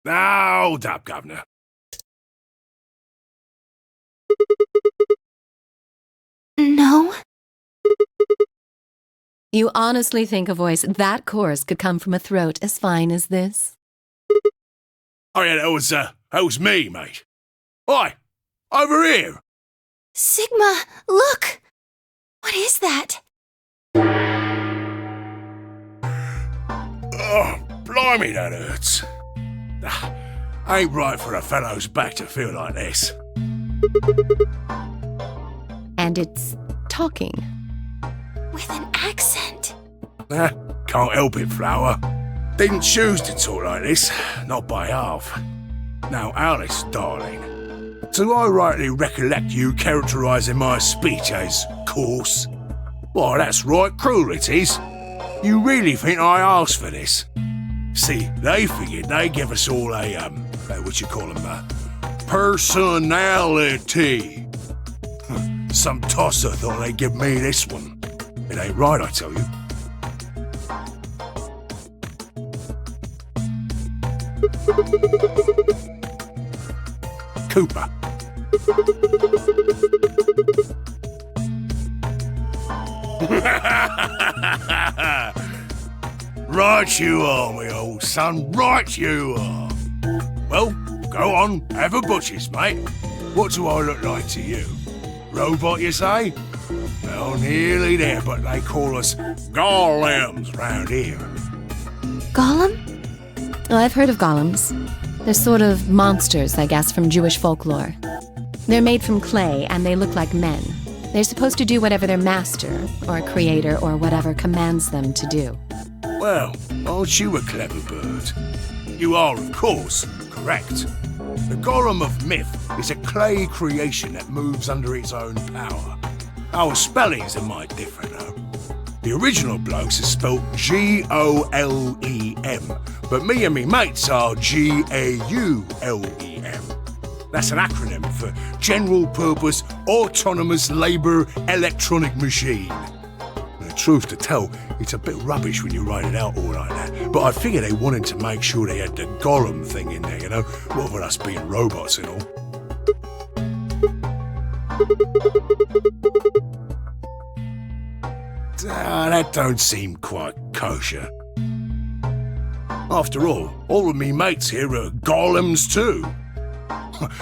Hold up, Governor. No. You honestly think a voice that coarse could come from a throat as fine as this? Oh yeah, that was me, mate. Oi, over here. Sigma, look! What is that? Oh, blimey, that hurts. Ain't right for a fellow's back to feel like this. And it's talking. With an accent. Can't help it, Flower. Didn't choose to talk like this, not by half. Now, Alice, darling, do I rightly recollect you characterising my speech as coarse? Why, that's right, cruel it is. You really think I asked for this? See, they figured they'd give us all a, personality. Some tosser thought they'd give me this one. It ain't right, I tell you. Cooper. Right you are, me old son, right you are. Well, go on, have a butcher's, mate. What do I look like to you? Robot, you say? Well, nearly there, but they call us golems round here. Golem? Oh, I've heard of golems. They're sort of monsters, I guess, from Jewish folklore. They're made from clay, and they look like men. They're supposed to do whatever their master, or creator, or whatever commands them to do. Well, aren't you a clever bird? You are, of course, correct. The golem of myth is a clay creation that moves under its own power. Our spellings are might different, though. The original blokes are spelt G-O-L-E-M, but me and me mates are G-A-U-L-E-M. That's an acronym for General Purpose Autonomous Labour Electronic Machine. And the truth to tell, it's a bit rubbish when you write it out all like that, but I figure they wanted to make sure they had the golem thing in there, you know, what with us being robots and all. That don't seem quite kosher. After all of me mates here are golems too.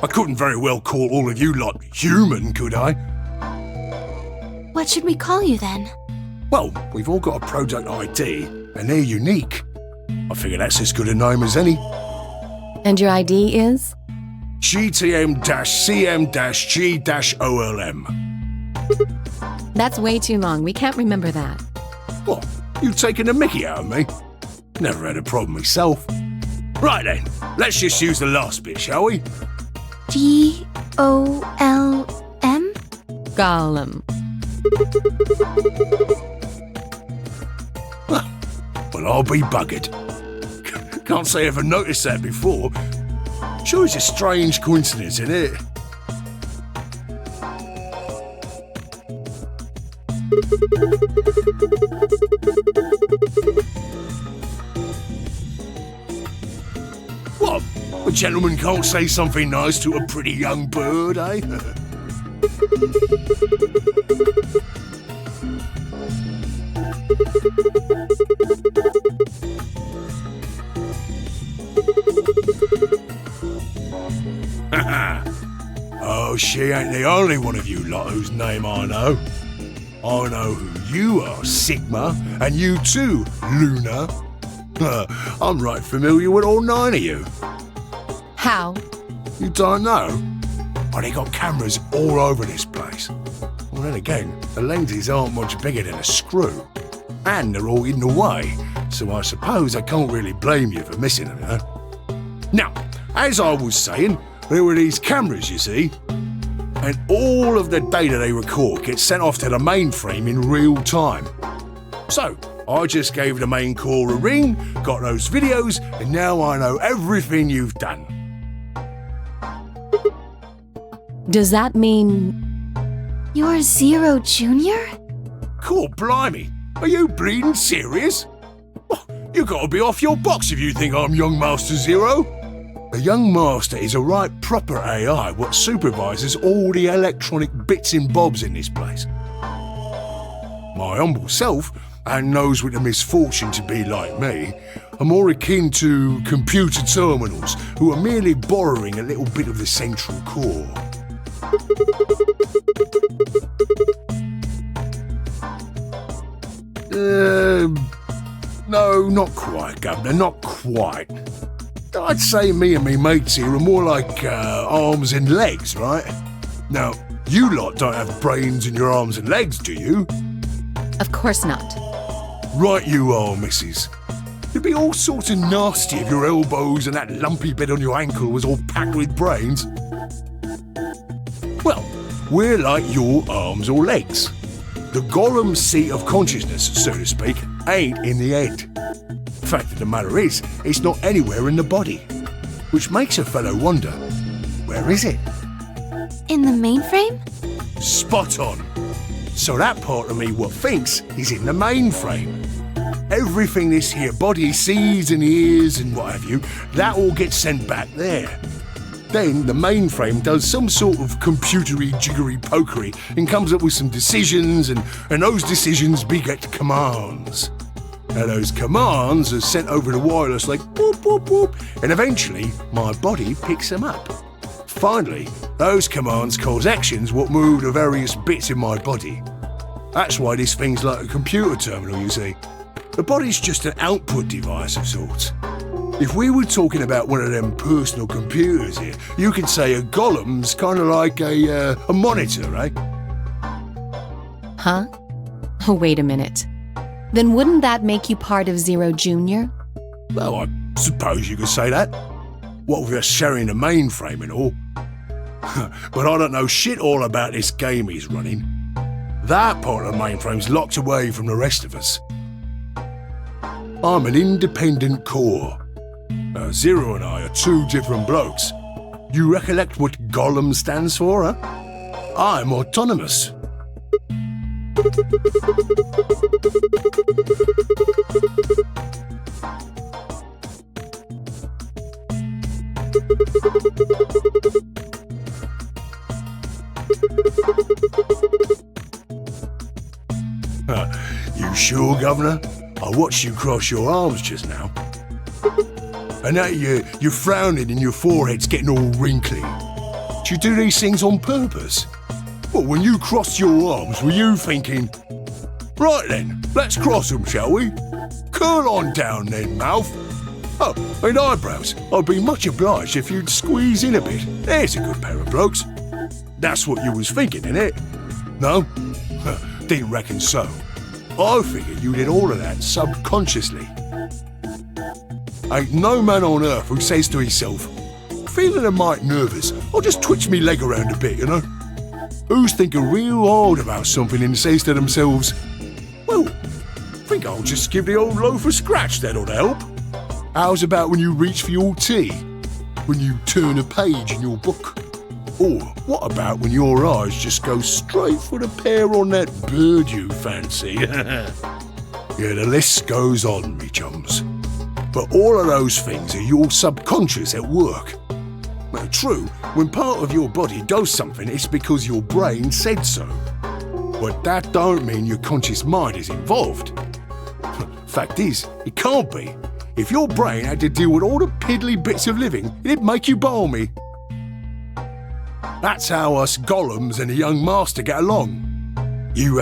I couldn't very well call all of you lot human, could I? What should we call you then? Well, we've all got a product ID, and they're unique. I figure that's as good a name as any. And your ID is? GTM-CM-G-OLM. That's way too long. We can't remember that. What? You taking the mickey out of me? Never had a problem myself. Right then, let's just use the last bit, shall we? G-O-L-M? Golem. Well, I'll be buggered. Can't say I ever noticed that before. Sure, it's a strange coincidence, isn't it? What? A gentleman can't say something nice to a pretty young bird, eh? Oh, she ain't the only one of you lot whose name I know. I know who you are, Sigma, and you too, Luna. I'm right familiar with all 9 of you. How? You don't know? Oh, they got cameras all over this place. Well, then again, the lenses aren't much bigger than a screw. And they're all hidden away, so I suppose I can't really blame you for missing them, you know? Now, as I was saying, there were these cameras, you see, and all of the data they record gets sent off to the mainframe in real time. So, I just gave the main core a ring, got those videos, and now I know everything you've done. Does that mean... You're Zero Junior? Cool, blimey, are you bleeding serious? Oh, you gotta be off your box if you think I'm young Master Zero. The young master is a right proper AI what supervises all the electronic bits and bobs in this place. My humble self, and those with the misfortune to be like me, are more akin to computer terminals who are merely borrowing a little bit of the central core. No, not quite, Governor, not quite. I'd say me and me mates here are more like arms and legs, right? Now, you lot don't have brains in your arms and legs, do you? Of course not. Right you are, missus. It'd be all sorts of nasty if your elbows and that lumpy bit on your ankle was all packed with brains. Well, we're like your arms or legs. The golem's seat of consciousness, so to speak, ain't in the head. Fact of the matter is, it's not anywhere in the body. Which makes a fellow wonder, where is it? In the mainframe? Spot on. So that part of me what thinks is in the mainframe. Everything this here body sees and hears and what have you, that all gets sent back there. Then the mainframe does some sort of computery jiggery pokery and comes up with some decisions, and those decisions beget commands. Now those commands are sent over the wireless like boop boop boop, and eventually my body picks them up. Finally, those commands cause actions what move the various bits in my body. That's why this thing's like a computer terminal, you see. The body's just an output device of sorts. If we were talking about one of them personal computers here, you could say a golem's kind of like a monitor, right? Huh? Oh, wait a minute. Then wouldn't that make you part of Zero Junior? Well, I suppose you could say that. What with us sharing the mainframe and all. But I don't know shit all about this game he's running. That part of the mainframe's locked away from the rest of us. I'm an independent core. Zero and I are two different blokes. You recollect what GAULEM stands for, huh? I'm autonomous. You sure, Governor? I watched you cross your arms just now. And now you're frowning and your forehead's getting all wrinkly. Do you do these things on purpose? Well, when you crossed your arms, were you thinking, right then, let's cross them, shall we? Curl on down then, mouth. Oh, and eyebrows. I'd be much obliged if you'd squeeze in a bit. There's a good pair of blokes. That's what you was thinking, innit? No? Didn't reckon so. I figured you did all of that subconsciously. Ain't no man on earth who says to himself, feeling a mite nervous, I'll just twitch me leg around a bit, you know? Who's thinking real hard about something and says to themselves, well, think I'll just give the old loaf a scratch, that'll help. How's about when you reach for your tea? When you turn a page in your book? Or what about when your eyes just go straight for the pear on that bird you fancy? Yeah, the list goes on, me chums. But all of those things are your subconscious at work. Well, true, when part of your body does something, it's because your brain said so. But that don't mean your conscious mind is involved. Fact is, it can't be. If your brain had to deal with all the piddly bits of living, it'd make you balmy. That's how us golems and the young master get along. You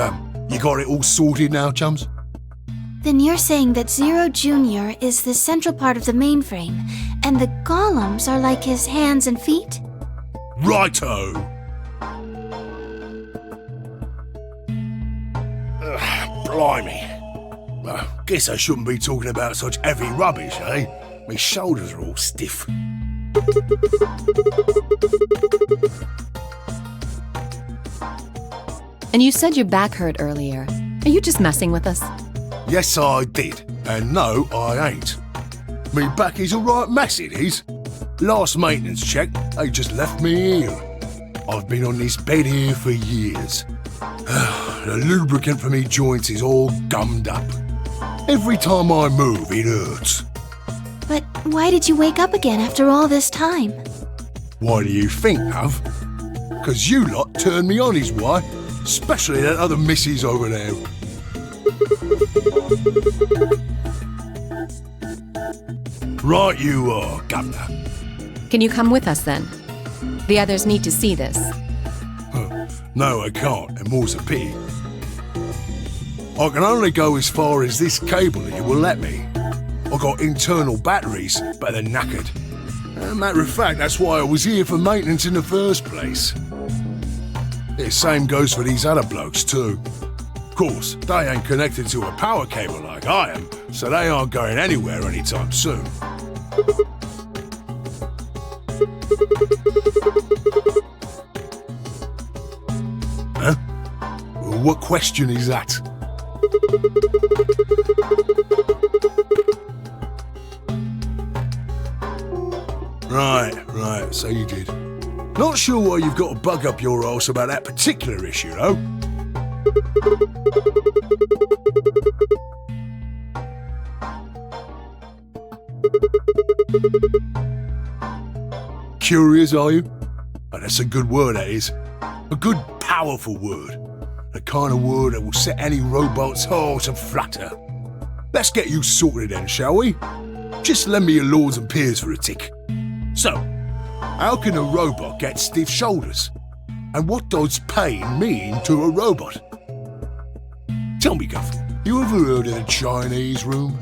got it all sorted now, chums? Then you're saying that Zero Junior is the central part of the mainframe, and the golems are like his hands and feet? Righto! Blimey. Guess I shouldn't be talking about such heavy rubbish, eh? My shoulders are all stiff. And you said your back hurt earlier. Are you just messing with us? Yes, I did. And no, I ain't. Me back is a right mess, it is. Last maintenance check, they just left me here. I've been on this bed here for years. The lubricant for me joints is all gummed up. Every time I move, it hurts. But why did you wake up again after all this time? Why do you think, love? 'Cause you lot turned me on is why. Especially that other missus over there. Right you are, Governor. Can you come with us then? The others need to see this. No, I can't, and more's a pity. I can only go as far as this cable that you will let me. I got internal batteries, but they're knackered. Matter of fact, that's why I was here for maintenance in the first place. The same goes for these other blokes too. Of course, they ain't connected to a power cable like I am, so they aren't going anywhere anytime soon. Huh? What question is that? Right, so you did. Not sure why you've got a bug up your arse about that particular issue, though. Curious, are you? Oh, that's a good word, that is. A good, powerful word. The kind of word that will set any robot's heart to flutter. Let's get you sorted then, shall we? Just lend me your lords and peers for a tick. So, how can a robot get stiff shoulders? And what does pain mean to a robot? Tell me, Guff, you ever heard of the Chinese room?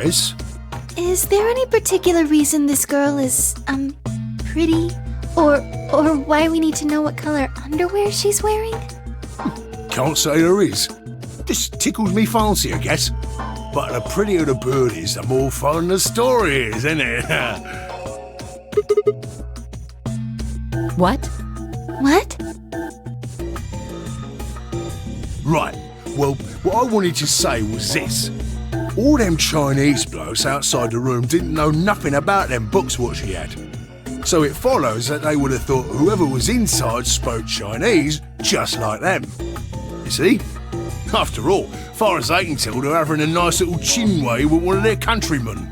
Yes? Is there any particular reason this girl is, pretty? Or why we need to know what color underwear she's wearing? Can't say there is. Just tickles me fancy, I guess. But the prettier the bird is, the more fun the story is, isn't it? What? What? Right, well, what I wanted to say was this. All them Chinese blokes outside the room didn't know nothing about them books what she had. So it follows that they would have thought whoever was inside spoke Chinese just like them. You see? After all, far as they can tell, they're having a nice little chinway with one of their countrymen.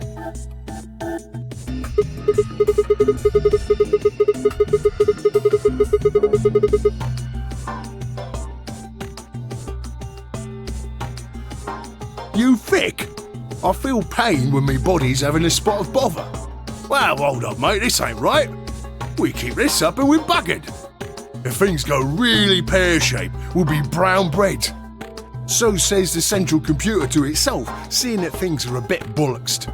You thick? I feel pain when my body's having a spot of bother. Well, hold up, mate, this ain't right. We keep this up and we're buggered. If things go really pear-shaped, we'll be brown bread. So says the central computer to itself, seeing that things are a bit bollocksed.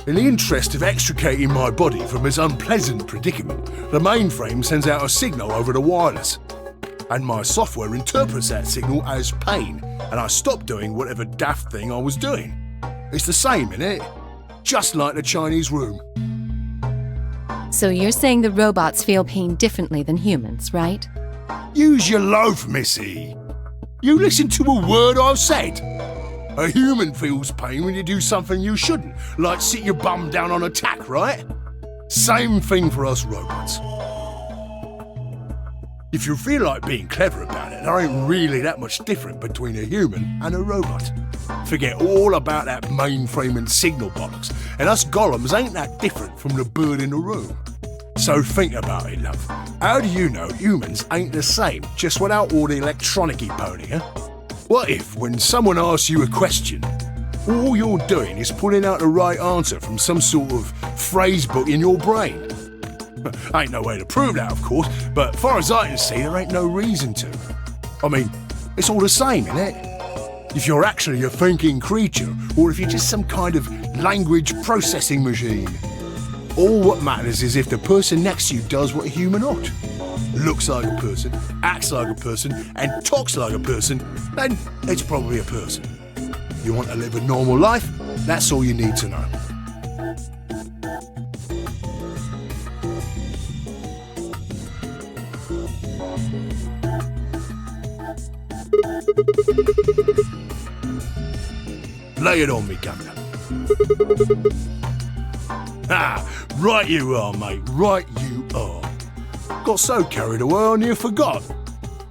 In the interest of extricating my body from this unpleasant predicament, the mainframe sends out a signal over the wireless. And my software interprets that signal as pain, and I stop doing whatever daft thing I was doing. It's the same, innit? Just like the Chinese room. So you're saying the robots feel pain differently than humans, right? Use your loaf, missy. You listen to a word I've said. A human feels pain when you do something you shouldn't, like sit your bum down on a tack, right? Same thing for us robots. If you feel like being clever about it, there ain't really that much different between a human and a robot. Forget all about that mainframe and signal bollocks, and us golems ain't that different from the bird in the room. So think about it, love. How do you know humans ain't the same, just without all the electronic-y pony, huh? What if, when someone asks you a question, all you're doing is pulling out the right answer from some sort of phrase book in your brain? Ain't no way to prove that, of course, but far as I can see, there ain't no reason to. I mean, it's all the same, innit? If you're actually a thinking creature, or if you're just some kind of language processing machine. All what matters is if the person next to you does what a human ought. Looks like a person, acts like a person, and talks like a person, then it's probably a person. You want to live a normal life? That's all you need to know. Lay it on me, Governor. Right you are, mate, right you are. Got so carried away I near forgot.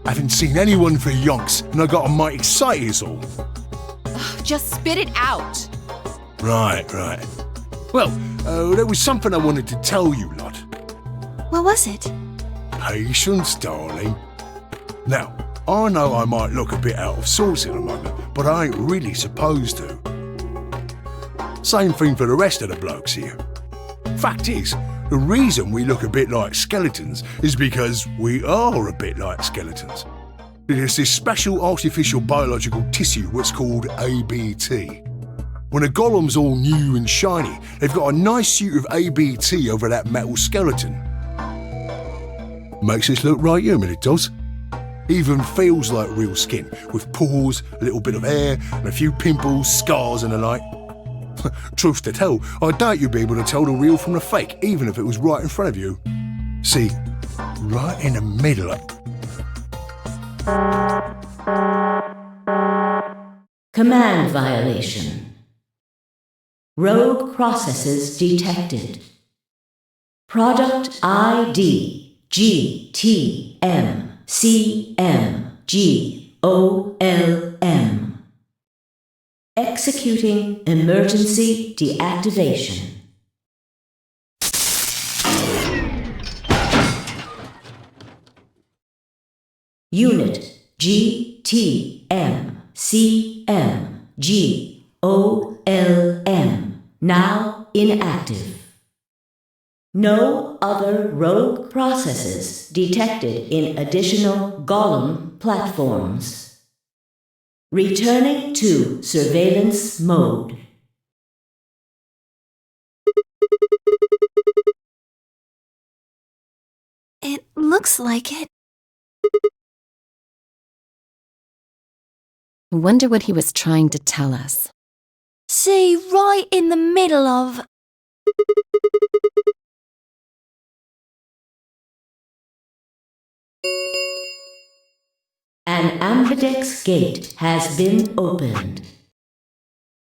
Haven't seen anyone for yonks, and I got a mite excited is all. Just spit it out. Right. Well, there was something I wanted to tell you, lot. What was it? Patience, darling. Now, I know I might look a bit out of sorts in a moment, but I ain't really supposed to. Same thing for the rest of the blokes here. Fact is, the reason we look a bit like skeletons is because we are a bit like skeletons. There's this special artificial biological tissue what's called ABT. When a golem's all new and shiny, they've got a nice suit of ABT over that metal skeleton. Makes us look right human, it does. Even feels like real skin, with pores, a little bit of hair, and a few pimples, scars and the like. Truth to tell, I doubt you'd be able to tell the real from the fake, even if it was right in front of you. See, right in the middle of... Command violation. Rogue processes detected. Product ID GTMCMGOLM. Executing emergency deactivation. Unit GTMCMGOLM now inactive. No other rogue processes detected in additional Golem platforms. Returning to surveillance mode. Looks like it. I wonder what he was trying to tell us. See, right in the middle of... An ambidex gate has been opened.